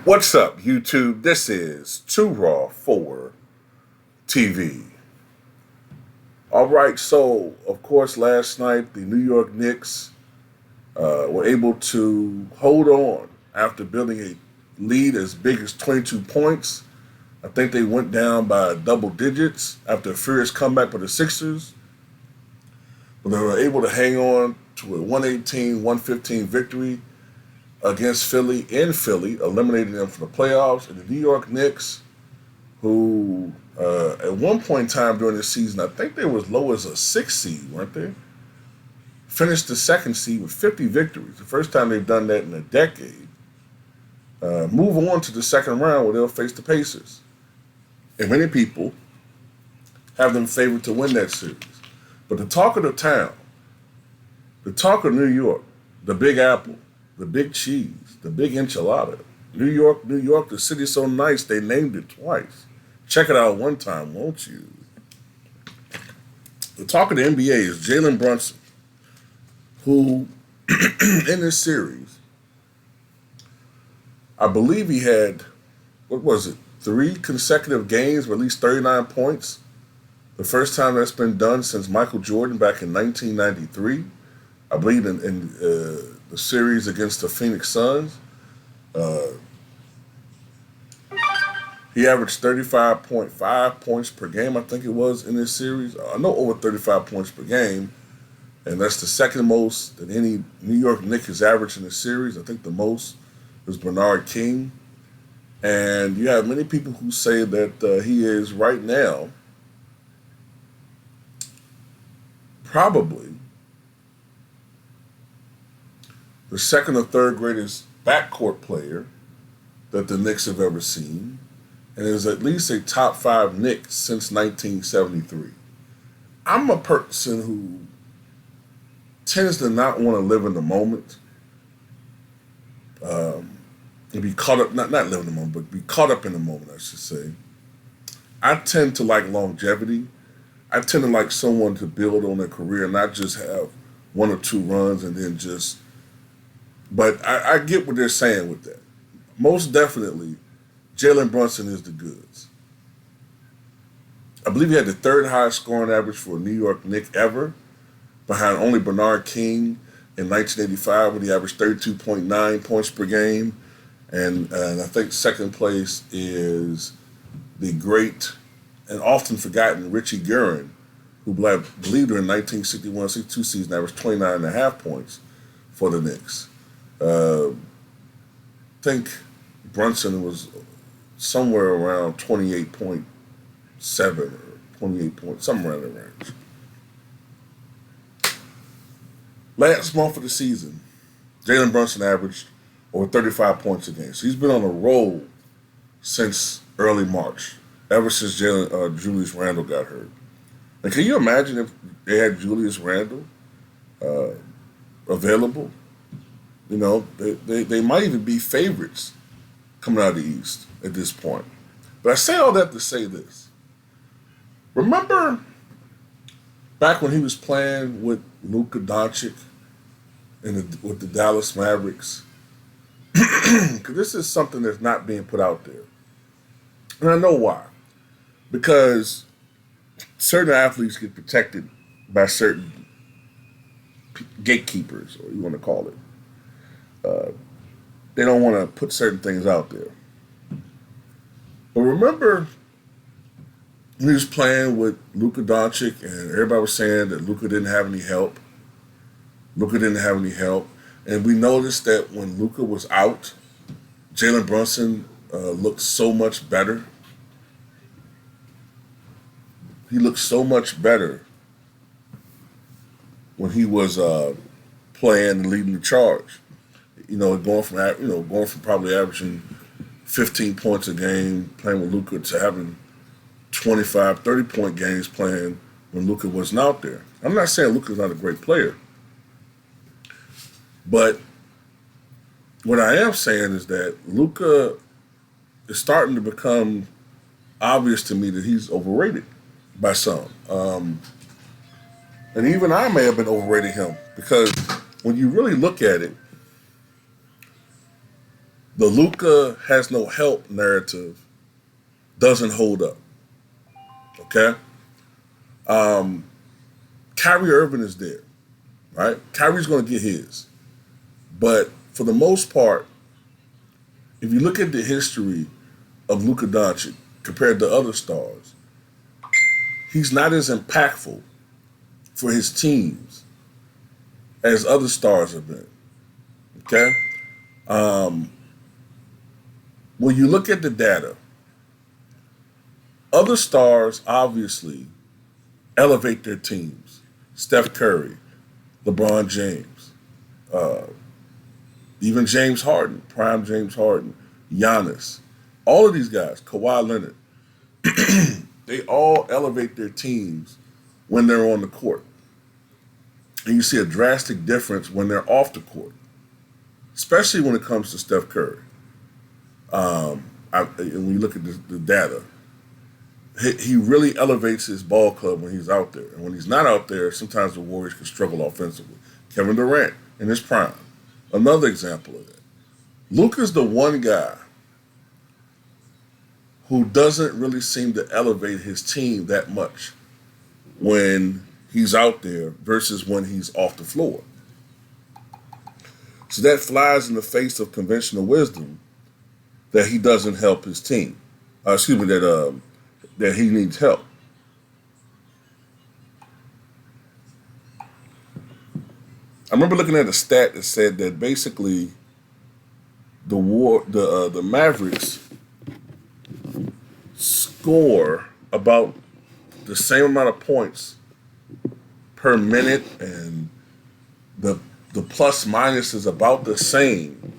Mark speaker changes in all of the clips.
Speaker 1: What's up, YouTube? This is Too Raw for TV. All right, so of course, last night the New York Knicks were able to hold on after building a lead as big as 22 points. I think they went down by double digits after a furious comeback by the Sixers, but they were able to hang on to a 118-115 victory against Philly in Philly, eliminating them from the playoffs. And the New York Knicks, who at one point in time during this season, I think they were as low as a 6 seed, weren't they? Finished the second seed with 50 victories. The first time they've done that in a decade. Move on to the second round where they'll face the Pacers. And many people have them favored to win that series. But the talk of the town, the talk of New York, the Big Apple, the big cheese, the big enchilada. New York, New York, the city's so nice they named it twice. Check it out one time, won't you? The talk of the NBA is Jalen Brunson, who in this series, I believe he had, 3 consecutive games with at least 39 points. The first time that's been done since Michael Jordan back in 1993. I believe in the series against the Phoenix Suns. He averaged 35.5 points per game, I think it was, in this series. I know over 35 points per game, and that's the second most that any New York Knicks has averaged in the series. I think the most is Bernard King. And you have many people who say that he is right now probably the second or third greatest backcourt player that the Knicks have ever seen, and is at least a top 5 Knicks since 1973. I'm a person who tends to not want to live in the moment, and be caught up, not live in the moment, but be caught up in the moment, I should say. I tend to like longevity. I tend to like someone to build on their career, not just have 1 or 2 runs and then just. But I get what they're saying with that. Most definitely, Jalen Brunson is the goods. I believe he had the 3rd highest scoring average for a New York Knicks ever, behind only Bernard King in 1985 when he averaged 32.9 points per game. And I think second place is the great and often forgotten Richie Guerin, who I believe during 1961-62 season averaged 29.5 points for the Knicks. I think Brunson was somewhere around 28.7 or 28 points, somewhere in the range. Last month of the season, Jalen Brunson averaged over 35 points a game. So he's been on a roll since early March, ever since Julius Randle got hurt. And can you imagine if they had Julius Randle available? You know, they might even be favorites coming out of the East at this point. But I say all that to say this. Remember back when he was playing with Luka Doncic with the Dallas Mavericks? Because this is something that's not being put out there. And I know why. Because certain athletes get protected by certain gatekeepers, or you want to call it. They don't want to put certain things out there. But remember when he was playing with Luka Doncic and everybody was saying that Luka didn't have any help. And we noticed that when Luka was out, Jalen Brunson looked so much better. He looked so much better when he was playing and leading the charge. Going from probably averaging 15 points a game playing with Luka to having 25, 30-point games playing when Luka wasn't out there. I'm not saying Luka's not a great player. But what I am saying is that Luka is starting to become obvious to me that he's overrated by some. And even I may have been overrating him because when you really look at it, the Luka has no help narrative doesn't hold up. Okay? Kyrie Irving is there, right? Kyrie's going to get his. But for the most part, if you look at the history of Luka Doncic compared to other stars, he's not as impactful for his teams as other stars have been. Okay? When you look at the data, other stars obviously elevate their teams. Steph Curry, LeBron James, even James Harden, prime James Harden, Giannis, all of these guys, Kawhi Leonard, they all elevate their teams when they're on the court. And you see a drastic difference when they're off the court, especially when it comes to Steph Curry. When you look at the data, he really elevates his ball club when he's out there. And when he's not out there, sometimes the Warriors can struggle offensively. Kevin Durant in his prime, another example of that. Luka's the one guy who doesn't really seem to elevate his team that much when he's out there versus when he's off the floor. So that flies in the face of conventional wisdom that he doesn't help his team. That he needs help. I remember looking at a stat that said that basically the Mavericks score about the same amount of points per minute, and the plus minus is about the same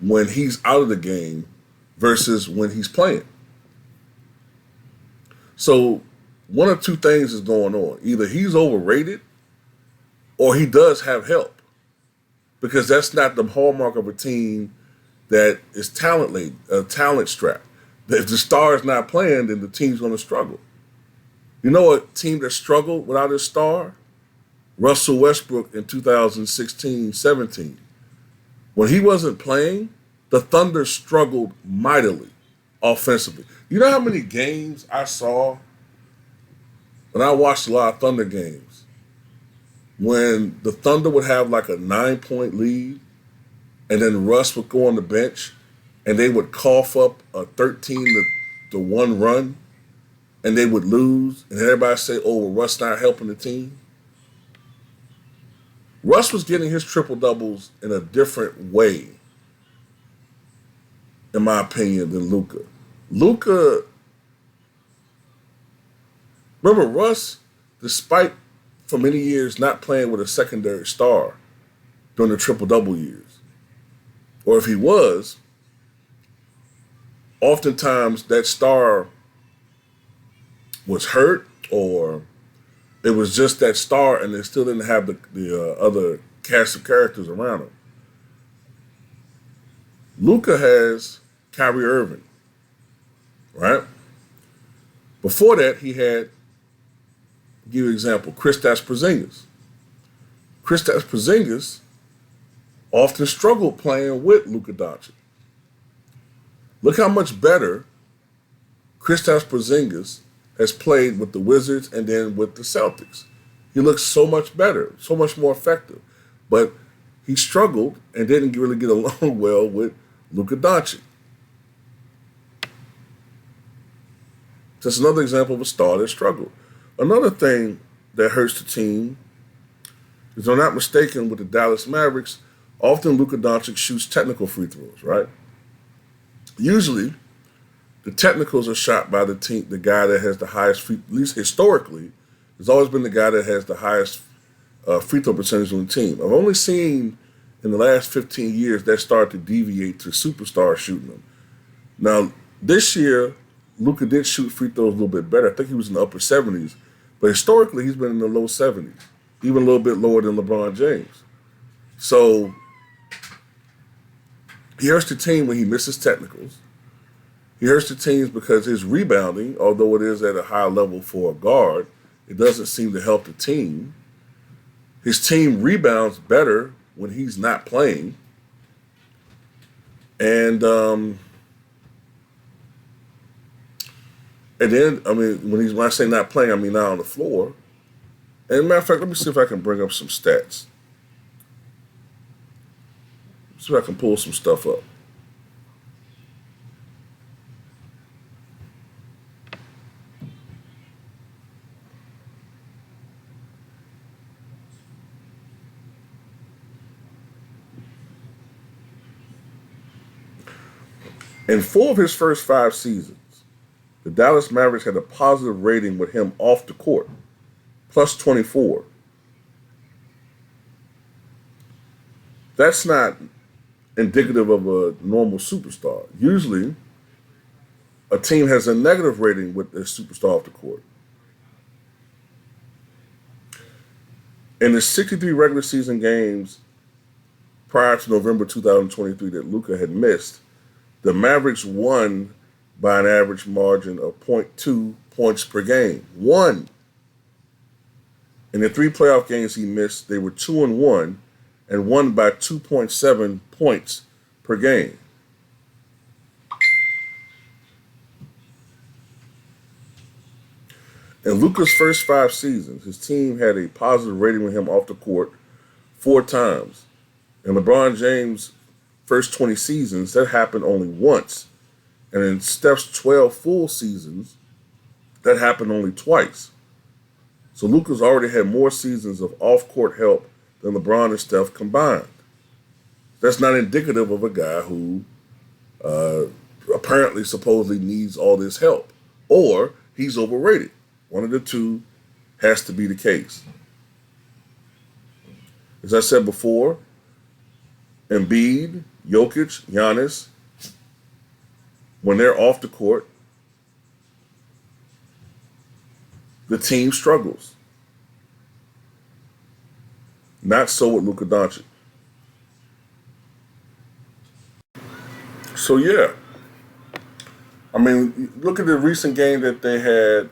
Speaker 1: when he's out of the game versus when he's playing. So one of two things is going on. Either he's overrated or he does have help, because that's not the hallmark of a team that is talent strapped. If the star is not playing, then the team's going to struggle. You know a team that struggled without his star? Russell Westbrook in 2016-17. When he wasn't playing, the Thunder struggled mightily offensively. You know how many games I saw when I watched a lot of Thunder games when the Thunder would have like a 9-point lead and then Russ would go on the bench and they would cough up a 13-1 run and they would lose, and everybody say, oh, well, Russ not helping the team? Russ was getting his triple-doubles in a different way, in my opinion, than Luka. Remember Russ, despite for many years not playing with a secondary star during the triple-double years, or if he was, oftentimes that star was hurt, or it was just that star and they still didn't have the other cast of characters around him. Luka has Kyrie Irving, right? Before that, he had, give you an example, Kristaps Porzingis. Kristaps Porzingis often struggled playing with Luka Doncic. Look how much better Kristaps Porzingis has played with the Wizards and then with the Celtics. He looks so much better, so much more effective. But he struggled and didn't really get along well with Luka Doncic. Just another example of a star that struggled. Another thing that hurts the team is, if I'm not mistaken, with the Dallas Mavericks, often Luka Doncic shoots technical free throws, right? Usually, the technicals are shot by the team, the guy that has the highest at least historically, has always been the guy that has the highest free throw percentage on the team. I've only seen in the last 15 years that start to deviate to superstars shooting them. Now, this year, Luka did shoot free throws a little bit better. I think he was in the upper 70s. But historically, he's been in the low 70s, even a little bit lower than LeBron James. So he hurts the team when he misses technicals. He hurts the teams because his rebounding, although it is at a high level for a guard, it doesn't seem to help the team. His team rebounds better when he's not playing. And and then I mean when I say not playing, I mean not on the floor. And matter of fact, let me see if I can bring up some stats. See if I can pull some stuff up. In 4 of his first 5 seasons, the Dallas Mavericks had a positive rating with him off the court, plus 24. That's not indicative of a normal superstar. Usually, a team has a negative rating with their superstar off the court. In the 63 regular season games prior to November 2023 that Luka had missed, the Mavericks won by an average margin of 0.2 points per game. One. In the 3 playoff games he missed, they were 2-1 and won by 2.7 points per game. In Luka's first 5 seasons, his team had a positive rating with him off the court 4 times. In LeBron James' first 20 seasons, that happened only once. And in Steph's 12 full seasons, that happened only twice. So Luka's already had more seasons of off-court help than LeBron and Steph combined. That's not indicative of a guy who apparently, supposedly needs all this help. Or he's overrated. One of the two has to be the case. As I said before, Embiid, Jokic, Giannis, when they're off the court, the team struggles. Not so with Luka Doncic. So yeah, I mean, look at the recent game that they had.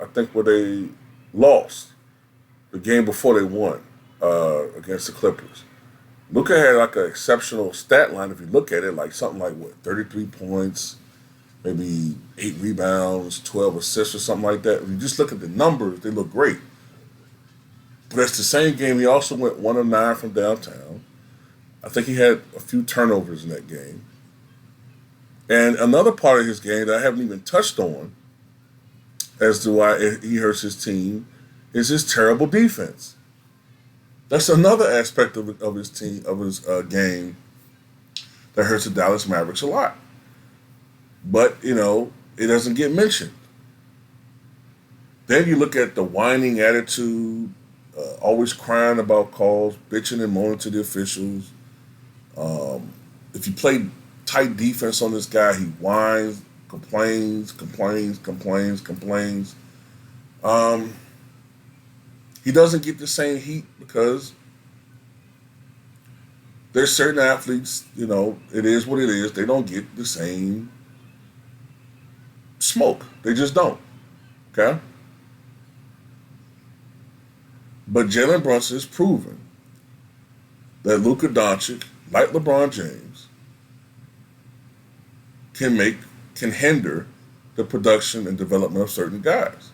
Speaker 1: I think where they lost the game before they won against the Clippers. Luka had like an exceptional stat line if you look at it, like something like 33 points, maybe 8 rebounds, 12 assists or something like that. If you just look at the numbers, they look great. But that's the same game. He also went 1 of 9 from downtown. I think he had a few turnovers in that game. And another part of his game that I haven't even touched on as to why he hurts his team is his terrible defense. That's another aspect of his team, of his game that hurts the Dallas Mavericks a lot. But, you know, it doesn't get mentioned. Then you look at the whining attitude, always crying about calls, bitching and moaning to the officials. If you play tight defense on this guy, he whines, complains. He doesn't get the same heat because there's certain athletes, you know, it is what it is. They don't get the same smoke. They just don't. Okay? But Jalen Brunson has proven that Luka Doncic, like LeBron James, can hinder the production and development of certain guys.